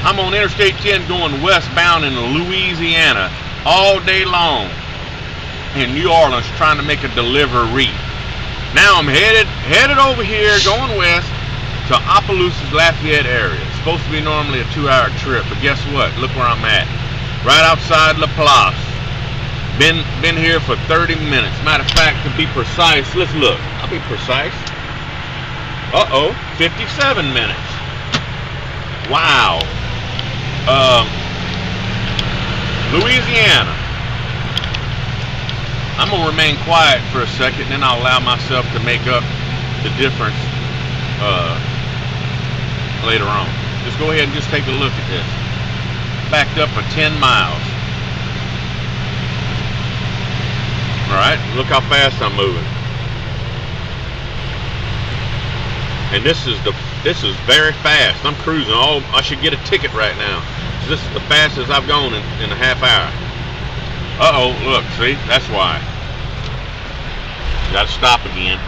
I'm on Interstate 10 going westbound in Louisiana all day long in New Orleans trying to make a delivery. Now I'm headed over here going west to Opelousas, Lafayette area. It's supposed to be normally a 2-hour trip, but guess what? Look where I'm at. Right outside La Place. Been here for 30 minutes. Matter of fact, to be precise, let's look. I'll be precise. 57 minutes. Wow. Louisiana. I'm gonna remain quiet for a second, then I'll allow myself to make up the difference later on. Just go ahead and just take a look at this. Backed up for 10 miles. Alright, look how fast I'm moving. And this is very fast. I'm cruising. I should get a ticket right now. So this is the fastest I've gone in a half hour. Look, see? That's why. Gotta stop again.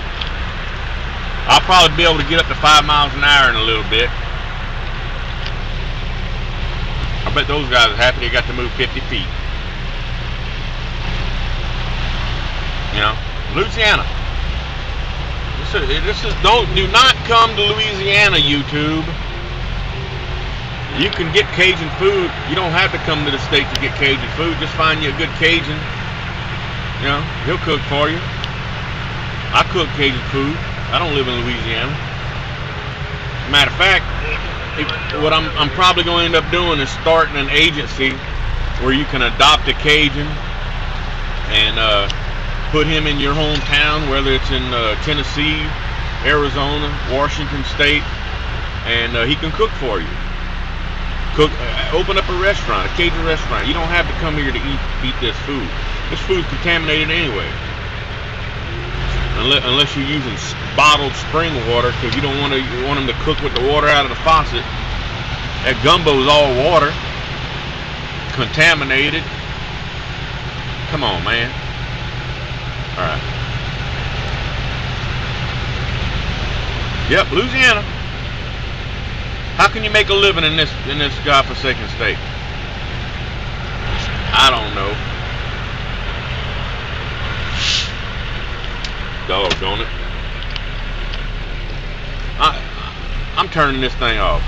I'll probably be able to get up to 5 miles an hour in a little bit. I bet those guys are happy they got to move 50 feet. You know, Louisiana. Do not come to Louisiana, YouTube. You can get Cajun food. You don't have to come to the state to get Cajun food. Just find you a good Cajun. You know, he'll cook for you. I cook Cajun food. I don't live in Louisiana. Matter of fact, what I'm probably going to end up doing is starting an agency where you can adopt a Cajun and put him in your hometown, whether it's in Tennessee, Arizona, Washington State, and he can cook for you. Open up a restaurant, a Cajun restaurant. You don't have to come here to eat this food. This food's contaminated anyway. Unless you're using bottled spring water, because you don't want them to cook with the water out of the faucet. That gumbo's all water, contaminated. Come on, man. All right. Yep, Louisiana. How can you make a living in this godforsaken state? I don't know. Doggone it. I'm turning this thing off.